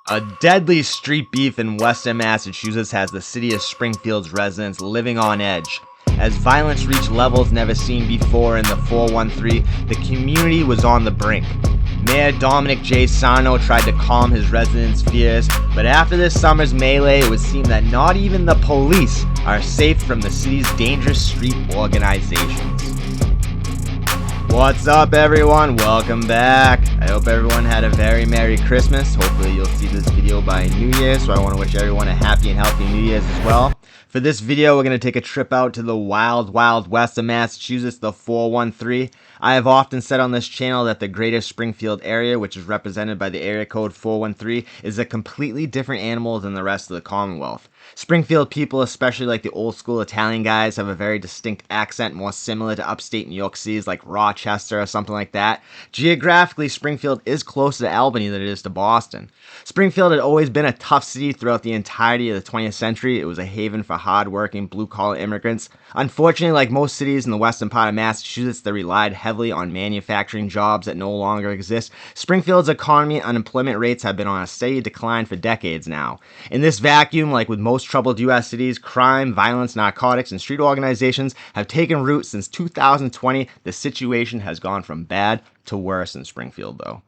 A deadly street beef in western Massachusetts has the city of Springfield's residents living on edge. As violence reached levels never seen before in the 413, the community was on the brink. Mayor Dominic J. Sarno tried to calm his residents' fears, but after this summer's melee, it would seem that not even the police are safe from the city's dangerous street organizations. What's up, everyone? Welcome back. I hope everyone had a very Merry Christmas. Hopefully you'll see this video by New Year's, so I want to wish everyone a happy and healthy New Year's as well. For this video, we're going to take a trip out to the wild west of Massachusetts, the 413. I have often said on this channel that the greater Springfield area, which is represented by the area code 413, is a completely different animal than the rest of the Commonwealth. Springfield people, especially like the old school Italian guys, have a very distinct accent, more similar to upstate New York cities like Rochester or something like that. Geographically, Springfield is closer to Albany than it is to Boston. Springfield had always been a tough city throughout the entirety of the 20th century. It was a haven for hard-working, blue-collar immigrants. Unfortunately, like most cities in the western part of Massachusetts that relied heavily on manufacturing jobs that no longer exist, Springfield's economy and unemployment rates have been on a steady decline for decades now. In this vacuum, like with most troubled U.S. cities, crime, violence, narcotics, and street organizations have taken root since 2020. The situation has gone from bad to worse in Springfield, though.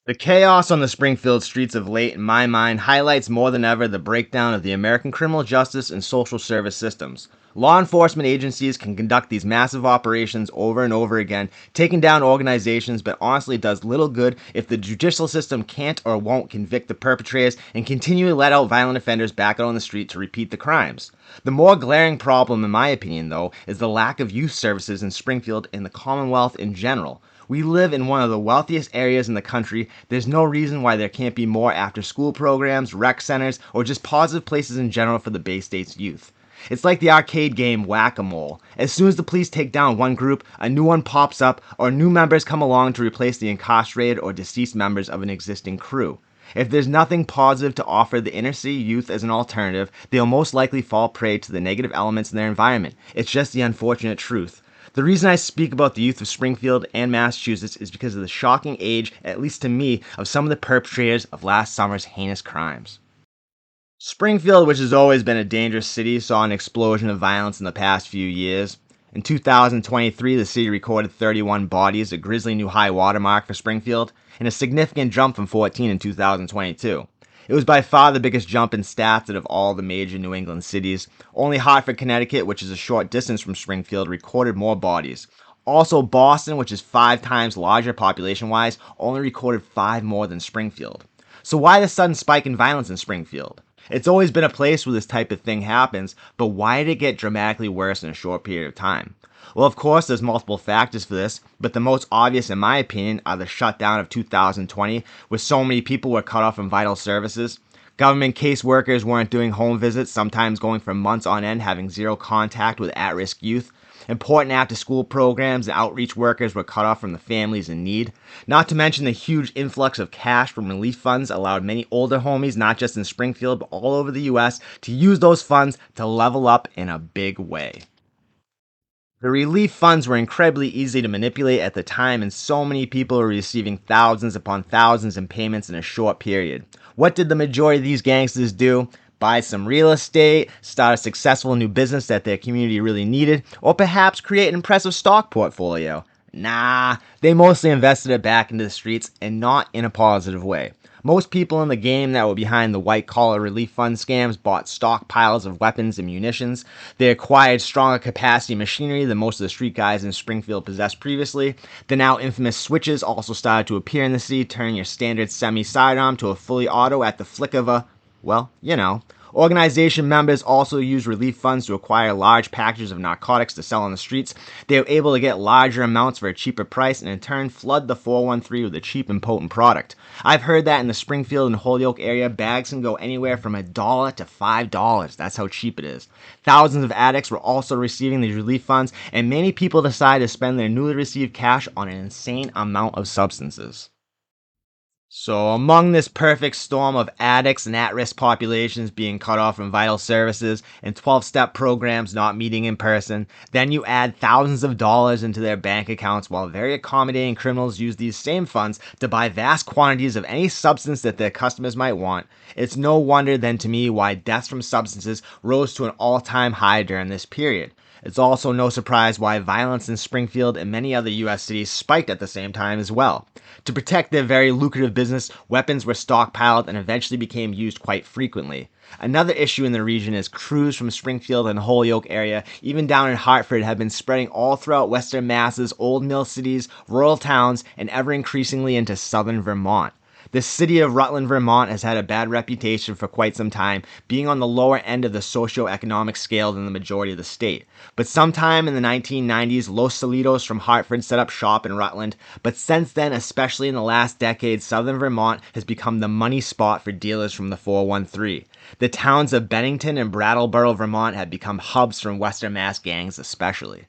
The chaos on the Springfield streets of late, in my mind, highlights more than ever the breakdown of the American criminal justice and social service systems. Law enforcement agencies can conduct these massive operations over and over again, taking down organizations, but honestly does little good if the judicial system can't or won't convict the perpetrators and continually let out violent offenders back out on the street to repeat the crimes. The more glaring problem, in my opinion, though, is the lack of youth services in Springfield and the Commonwealth in general. We live in one of the wealthiest areas in the country. There's no reason why there can't be more after-school programs, rec centers, or just positive places in general for the Bay State's youth. It's like the arcade game Whack-A-Mole. As soon as the police take down one group, a new one pops up, or new members come along to replace the incarcerated or deceased members of an existing crew. If there's nothing positive to offer the inner city youth as an alternative, they'll most likely fall prey to the negative elements in their environment. It's just the unfortunate truth. The reason I speak about the youth of Springfield and Massachusetts is because of the shocking age, at least to me, of some of the perpetrators of last summer's heinous crimes. Springfield, which has always been a dangerous city, saw an explosion of violence in the past few years. In 2023, the city recorded 31 bodies, a grisly new high watermark for Springfield, and a significant jump from 14 in 2022. It was by far the biggest jump in stats out of all the major New England cities. Only Hartford, Connecticut, which is a short distance from Springfield, recorded more bodies. Also, Boston, which is 5 times larger population-wise, only recorded 5 more than Springfield. So why the sudden spike in violence in Springfield? It's always been a place where this type of thing happens, but why did it get dramatically worse in a short period of time? Well, of course, there's multiple factors for this, but the most obvious, in my opinion, are the shutdown of 2020, where so many people were cut off from vital services. Government caseworkers weren't doing home visits, sometimes going for months on end, having zero contact with at-risk youth. Important after-school programs and outreach workers were cut off from the families in need. Not to mention the huge influx of cash from relief funds allowed many older homies, not just in Springfield, but all over the U.S., to use those funds to level up in a big way. The relief funds were incredibly easy to manipulate at the time, and so many people were receiving thousands upon thousands in payments in a short period. What did the majority of these gangsters do? Buy some real estate, start a successful new business that their community really needed, or perhaps create an impressive stock portfolio? Nah, they mostly invested it back into the streets, and not in a positive way. Most people in the game that were behind the white-collar relief fund scams bought stockpiles of weapons and munitions. They acquired stronger capacity machinery than most of the street guys in Springfield possessed previously. The now infamous switches also started to appear in the city, turning your standard semi-sidearm to a fully auto at the flick of a, well, you know. Organization members also used relief funds to acquire large packages of narcotics to sell on the streets. They were able to get larger amounts for a cheaper price and in turn flood the 413 with a cheap and potent product. I've heard that in the Springfield and Holyoke area, bags can go anywhere from $1 to $5. That's how cheap it is. Thousands of addicts were also receiving these relief funds, and many people decided to spend their newly received cash on an insane amount of substances. So, among this perfect storm of addicts and at risk populations being cut off from vital services and 12-step programs not meeting in person, then you add thousands of dollars into their bank accounts while very accommodating criminals use these same funds to buy vast quantities of any substance that their customers might want. It's no wonder then to me why deaths from substances rose to an all-time high during this period. It's also no surprise why violence in Springfield and many other US cities spiked at the same time as well. To protect their very lucrative business, weapons were stockpiled and eventually became used quite frequently. Another issue in the region is crews from Springfield and Holyoke area, even down in Hartford, have been spreading all throughout Western Mass's old mill cities, rural towns, and ever increasingly into southern Vermont. The city of Rutland, Vermont has had a bad reputation for quite some time, being on the lower end of the socio-economic scale than the majority of the state. But sometime in the 1990s, Los Solitos from Hartford set up shop in Rutland, but since then, especially in the last decade, southern Vermont has become the money spot for dealers from the 413. The towns of Bennington and Brattleboro, Vermont have become hubs from Western Mass gangs especially.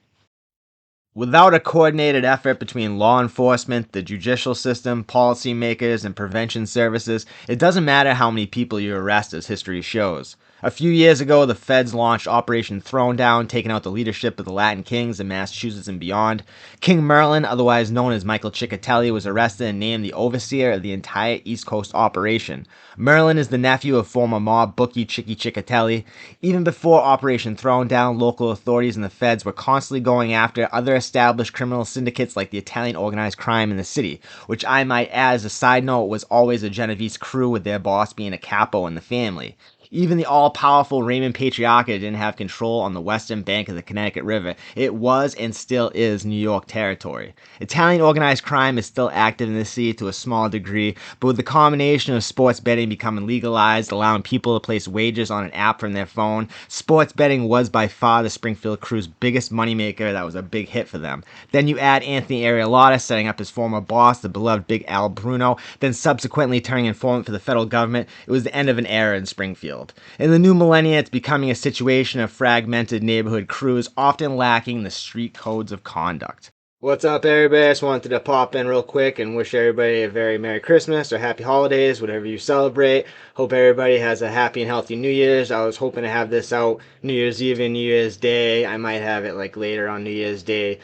Without a coordinated effort between law enforcement, the judicial system, policymakers, and prevention services, it doesn't matter how many people you arrest, as history shows. A few years ago, the feds launched Operation Throwdown, taking out the leadership of the Latin Kings in Massachusetts and beyond. King Merlin, otherwise known as Michael Ciccatelli, was arrested and named the overseer of the entire East Coast operation. Merlin is the nephew of former mob bookie Chicky Ciccatelli. Even before Operation Throwdown, local authorities and the feds were constantly going after other established criminal syndicates like the Italian organized crime in the city, which I might add as a side note was always a Genovese crew with their boss being a capo in the family. Even the all-powerful Raymond Patriarca didn't have control on the western bank of the Connecticut River. It was and still is New York territory. Italian organized crime is still active in the city to a small degree, but with the combination of sports betting becoming legalized, allowing people to place wagers on an app from their phone, sports betting was by far the Springfield crew's biggest moneymaker. That was a big hit for them. Then you add Anthony Arialotta setting up his former boss, the beloved Big Al Bruno, then subsequently turning informant for the federal government. It was the end of an era in Springfield. In the new millennia, it's becoming a situation of fragmented neighborhood crews, often lacking the street codes of conduct. What's up, everybody? I just wanted to pop in real quick and wish everybody a very Merry Christmas or Happy Holidays, whatever you celebrate. Hope everybody has a happy and healthy New Year's. I was hoping to have this out New Year's Eve and New Year's Day. I might have it like later on New Year's Day.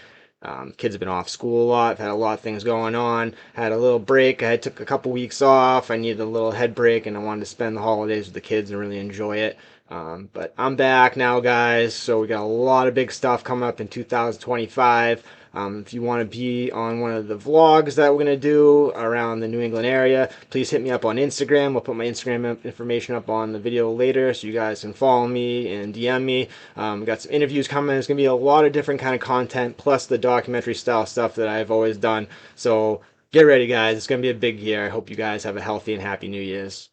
Kids have been off school a lot. I've had a lot of things going on. Had a little break. I took a couple weeks off. I needed a little head break, and I wanted to spend the holidays with the kids and really enjoy it. But I'm back now, guys. So we got a lot of big stuff coming up in 2025. If you want to be on one of the vlogs that we're going to do around the New England area, please hit me up on Instagram. We'll put my Instagram information up on the video later so you guys can follow me and DM me. We got some interviews coming. There's going to be a lot of different kind of content, plus the documentary style stuff that I've always done. So get ready, guys. It's going to be a big year. I hope you guys have a healthy and happy New Year's.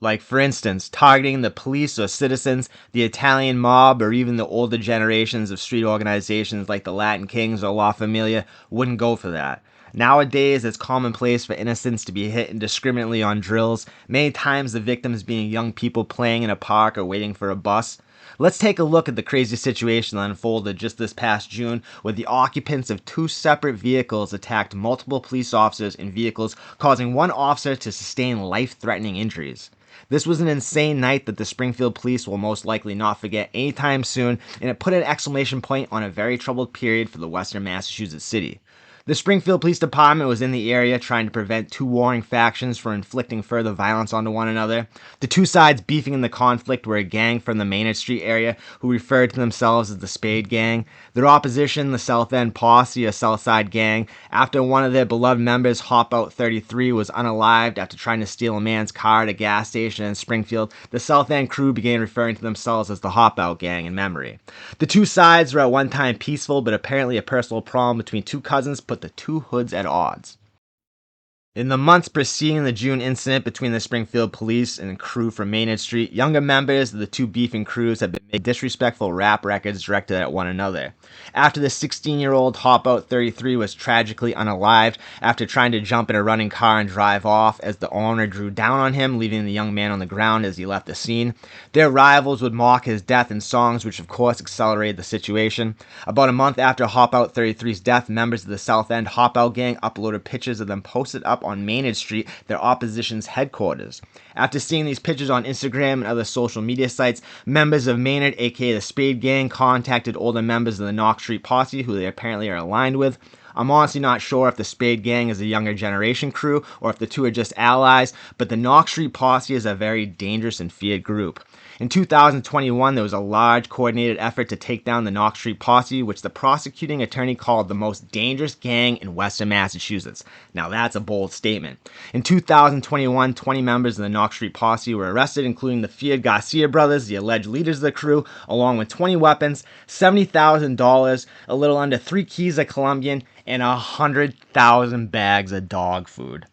Like, for instance, targeting the police or citizens, the Italian mob, or even the older generations of street organizations like the Latin Kings or La Familia wouldn't go for that. Nowadays, it's commonplace for innocents to be hit indiscriminately on drills, many times the victims being young people playing in a park or waiting for a bus. Let's take a look at the crazy situation that unfolded just this past June, where the occupants of two separate vehicles attacked multiple police officers in vehicles, causing one officer to sustain life-threatening injuries. This was an insane night that the Springfield Police will most likely not forget anytime soon, and it put an exclamation point on a very troubled period for the Western Massachusetts city. The Springfield Police Department was in the area trying to prevent two warring factions from inflicting further violence onto one another. The two sides beefing in the conflict were a gang from the Maynard Street area who referred to themselves as the Spade Gang. Their opposition, the South End Posse, a Southside gang, after one of their beloved members, Hop Out 33, was unalived after trying to steal a man's car at a gas station in Springfield, the South End crew began referring to themselves as the Hop Out Gang in memory. The two sides were at one time peaceful, but apparently a personal problem between two cousins put the two hoods at odds. In the months preceding the June incident between the Springfield Police and crew from Maynard Street, younger members of the two beefing crews had been making disrespectful rap records directed at one another. After the 16-year-old Hop Out 33 was tragically unalived after trying to jump in a running car and drive off as the owner drew down on him, leaving the young man on the ground as he left the scene, their rivals would mock his death in songs which of course accelerated the situation. About a month after Hop Out 33's death, members of the South End Hop Out gang uploaded pictures of them posted up up on Maynard Street, their opposition's headquarters. After seeing these pictures on Instagram and other social media sites, members of Maynard, aka the Spade Gang, contacted older members of the Knox Street Posse, who they apparently are aligned with. I'm honestly not sure if the Spade Gang is a younger generation crew or if the two are just allies, but the Knox Street Posse is a very dangerous and feared group. In 2021, there was a large coordinated effort to take down the Knox Street Posse, which the prosecuting attorney called the most dangerous gang in Western Massachusetts. Now that's a bold statement. In 2021, 20 members of the Knox Street Posse were arrested, including the feared Garcia brothers, the alleged leaders of the crew, along with 20 weapons, $70,000, a little under 3 keys of Colombian, and 100,000 bags of dog food.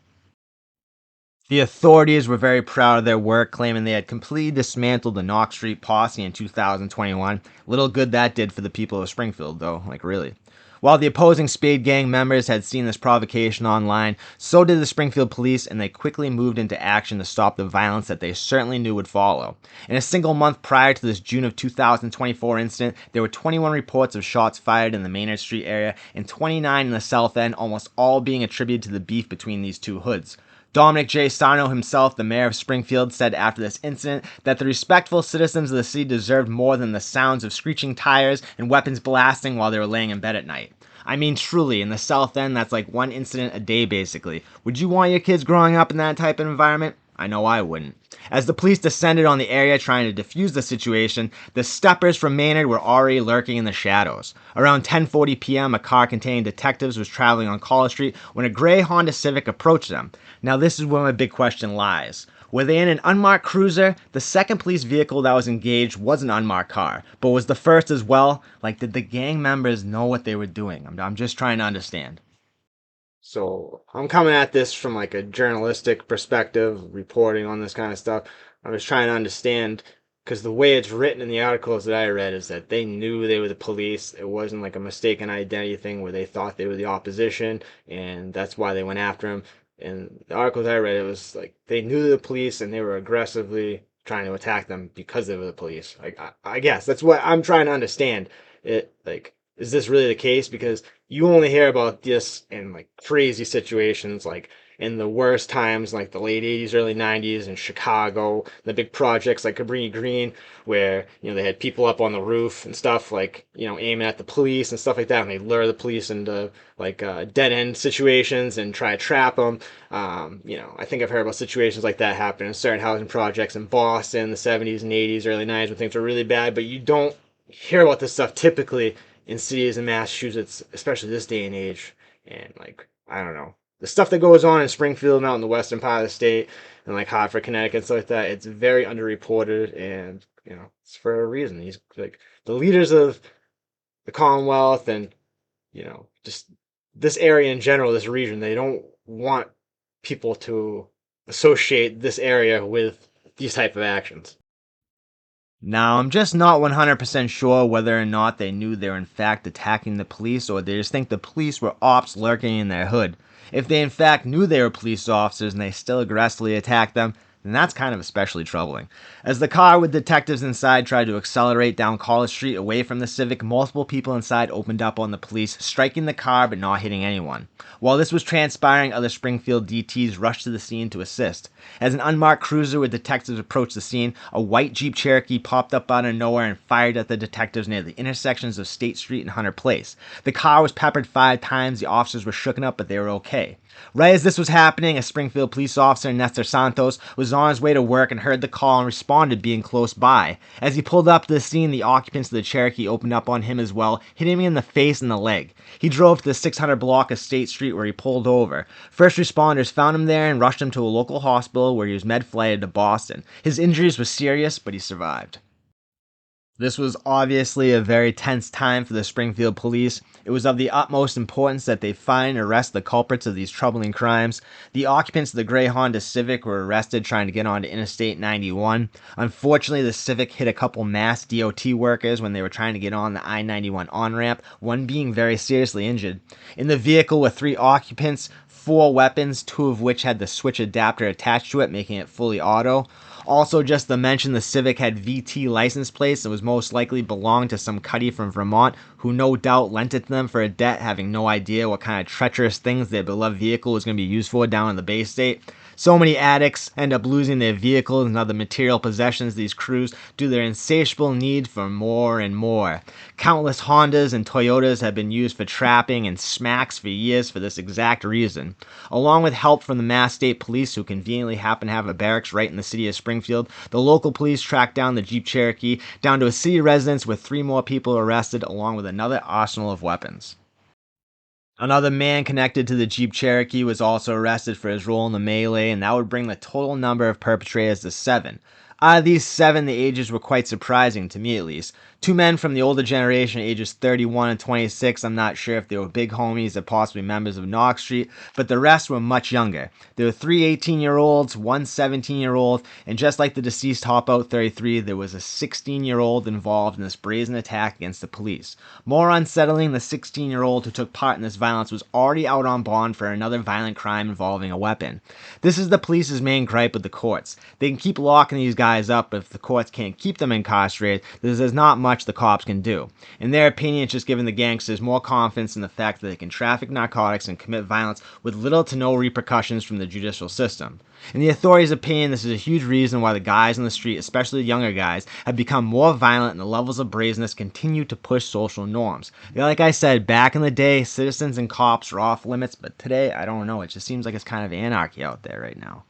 The authorities were very proud of their work, claiming they had completely dismantled the Knox Street Posse in 2021. Little good that did for the people of Springfield, though, like really. While the opposing Spade Gang members had seen this provocation online, so did the Springfield Police, and they quickly moved into action to stop the violence that they certainly knew would follow. In a single month prior to this June of 2024 incident, there were 21 reports of shots fired in the Maynard Street area and 29 in the South End, almost all being attributed to the beef between these two hoods. Dominic J. Sarno himself, the mayor of Springfield, said after this incident that the respectful citizens of the city deserved more than the sounds of screeching tires and weapons blasting while they were laying in bed at night. I mean, truly, in the South End, that's like one incident a day, basically. Would you want your kids growing up in that type of environment? I know I wouldn't. As the police descended on the area trying to defuse the situation, the steppers from Maynard were already lurking in the shadows. Around 10:40 p.m., a car containing detectives was traveling on College Street when a gray Honda Civic approached them. Now this is where my big question lies. Were they in an unmarked cruiser? The second police vehicle that was engaged was an unmarked car, but was the first as well? Like, did the gang members know what they were doing? I'm just trying to understand. So I'm coming at this from like a journalistic perspective, reporting on this kind of stuff. I was trying to understand, because the way it's written in the articles that I read is that they knew they were the police. It wasn't like a mistaken identity thing where they thought they were the opposition, and that's why they went after him. And the articles I read, it was like they knew the police and they were aggressively trying to attack them because they were the police. Like I guess that's what I'm trying to understand. It like, is this really the case? Because you only hear about this in like crazy situations, like in the worst times, like the late 80s, early 90s in Chicago, the big projects like Cabrini Green, where, they had people up on the roof and stuff, like, aiming at the police and stuff like that, and they lure the police into like dead end situations and try to trap them. I think I've heard about situations like that happen in certain housing projects in Boston in the 70s and 80s, early 90s when things were really bad, but you don't hear about this stuff typically in cities in Massachusetts, especially this day and age. And like, I don't know, the stuff that goes on in Springfield and out in the western part of the state and like Hartford, Connecticut, and stuff like that, it's very underreported, and it's for a reason. These like the leaders of the commonwealth and just this area in general, this region, they don't want people to associate this area with these type of actions. Now, I'm just not 100% sure whether or not they knew they were in fact attacking the police, or they just think the police were ops lurking in their hood. If they in fact knew they were police officers and they still aggressively attacked them, then that's kind of especially troubling. As the car with detectives inside tried to accelerate down College Street away from the Civic, multiple people inside opened up on the police, striking the car but not hitting anyone. While this was transpiring, other Springfield DTs rushed to the scene to assist. As an unmarked cruiser with detectives approached the scene, a white Jeep Cherokee popped up out of nowhere and fired at the detectives near the intersections of State Street and Hunter Place. The car was peppered 5 times, the officers were shooken up, but they were okay. Right as this was happening, a Springfield police officer, Nestor Santos, was on his way to work and heard the call and responded, being close by. As he pulled up to the scene, the occupants of the Cherokee opened up on him as well, hitting him in the face and the leg. He drove to the 600 block of State Street where he pulled over. First responders found him there and rushed him to a local hospital where he was med-flighted to Boston. His injuries were serious, but he survived. This was obviously a very tense time for the Springfield Police. It was of the utmost importance that they find and arrest the culprits of these troubling crimes. The occupants of the gray Honda Civic were arrested trying to get onto Interstate 91. Unfortunately, the Civic hit a couple mass DOT workers when they were trying to get on the I-91 on-ramp, one being very seriously injured. In the vehicle were 3 occupants, 4 weapons, 2 of which had the switch adapter attached to it, making it fully auto. Also, just to mention, the Civic had VT license plates and was most likely belonged to some cuddy from Vermont who no doubt lent it to them for a debt, having no idea what kind of treacherous things their beloved vehicle was going to be used for down in the Bay State. So many addicts end up losing their vehicles and other material possessions of these crews due to their insatiable need for more and more. Countless Hondas and Toyotas have been used for trapping and smacks for years for this exact reason. Along with help from the Mass State Police, who conveniently happen to have a barracks right in the city of Springfield, the local police tracked down the Jeep Cherokee down to a city residence with 3 more people arrested, along with another arsenal of weapons. Another man connected to the Jeep Cherokee was also arrested for his role in the melee, and that would bring the total number of perpetrators to 7. Out of these 7, the ages were quite surprising, to me at least. 2 men from the older generation, ages 31 and 26, I'm not sure if they were big homies or possibly members of Knox Street, but the rest were much younger. There were 3 18-year-olds, 1 17-year-old, and just like the deceased Hopout 33, there was a 16-year-old involved in this brazen attack against the police. More unsettling, the 16-year-old who took part in this violence was already out on bond for another violent crime involving a weapon. This is the police's main gripe with the courts. They can keep locking these guys up, but if the courts can't keep them incarcerated, there's not much the cops can do. In their opinion, it's just giving the gangsters more confidence in the fact that they can traffic narcotics and commit violence with little to no repercussions from the judicial system. In the authorities' opinion, this is a huge reason why the guys on the street, especially the younger guys, have become more violent and the levels of brazenness continue to push social norms. Like I said, back in the day, citizens and cops were off limits, but today, I don't know, it just seems like it's kind of anarchy out there right now.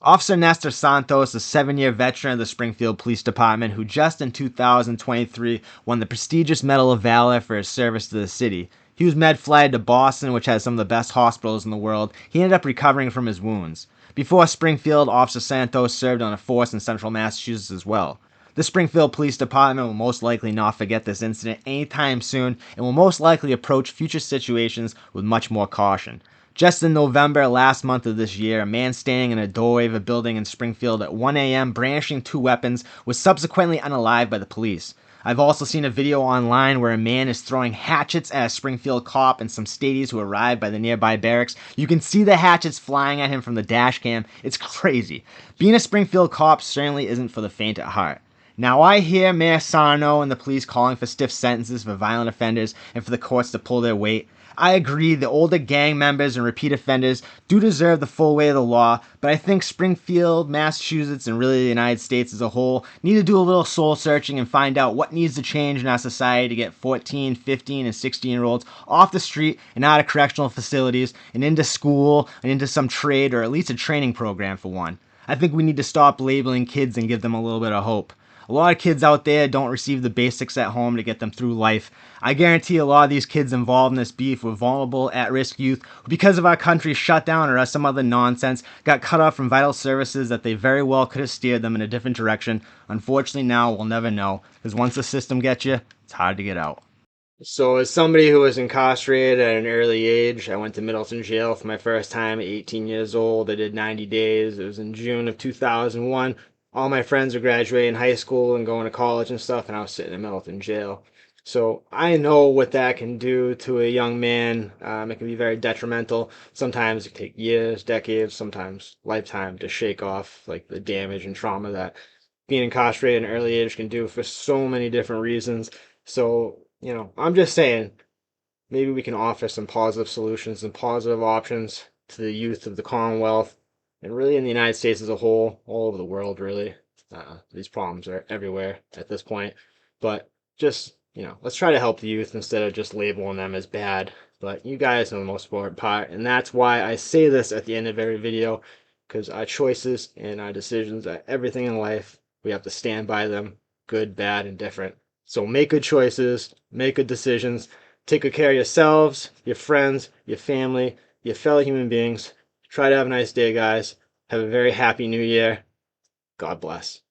Officer Nestor Santos, a 7-year veteran of the Springfield Police Department who just in 2023 won the prestigious Medal of Valor for his service to the city. He was med-flagged to Boston, which has some of the best hospitals in the world. He ended up recovering from his wounds. Before Springfield, Officer Santos served on a force in central Massachusetts as well. The Springfield Police Department will most likely not forget this incident anytime soon and will most likely approach future situations with much more caution. Just in November last month of this year, a man standing in a doorway of a building in Springfield at 1 a.m. brandishing 2 weapons was subsequently unalived by the police. I've also seen a video online where a man is throwing hatchets at a Springfield cop and some stateies who arrived by the nearby barracks. You can see the hatchets flying at him from the dash cam. It's crazy. Being a Springfield cop certainly isn't for the faint at heart. Now I hear Mayor Sarno and the police calling for stiff sentences for violent offenders and for the courts to pull their weight. I agree, the older gang members and repeat offenders do deserve the full weight of the law, but I think Springfield, Massachusetts, and really the United States as a whole need to do a little soul searching and find out what needs to change in our society to get 14, 15, and 16-year-olds off the street and out of correctional facilities and into school and into some trade or at least a training program for one. I think we need to stop labeling kids and give them a little bit of hope. A lot of kids out there don't receive the basics at home to get them through life. I guarantee a lot of these kids involved in this beef were vulnerable, at-risk youth who, because of our country's shutdown or some other nonsense, got cut off from vital services that they very well could have steered them in a different direction. Unfortunately now, we'll never know, because once the system gets you, it's hard to get out. So as somebody who was incarcerated at an early age, I went to Middleton Jail for my first time at 18 years old. I did 90 days. It was in June of 2001. All my friends were graduating high school and going to college and stuff, and I was sitting in Middleton Jail. So I know what that can do to a young man. It can be very detrimental. Sometimes it can take years, decades, sometimes lifetime to shake off like the damage and trauma that being incarcerated at an early age can do for so many different reasons. So, I'm just saying, maybe we can offer some positive solutions and positive options to the youth of the Commonwealth and really in the United States as a whole, all over the world, really. These problems are everywhere at this point. But just, let's try to help the youth instead of just labeling them as bad. But you guys know the most important part. And that's why I say this at the end of every video, because our choices and our decisions are everything in life. We have to stand by them, good, bad, and different. So make good choices, make good decisions, take good care of yourselves, your friends, your family, your fellow human beings. Try to have a nice day, guys. Have a very happy new year. God bless.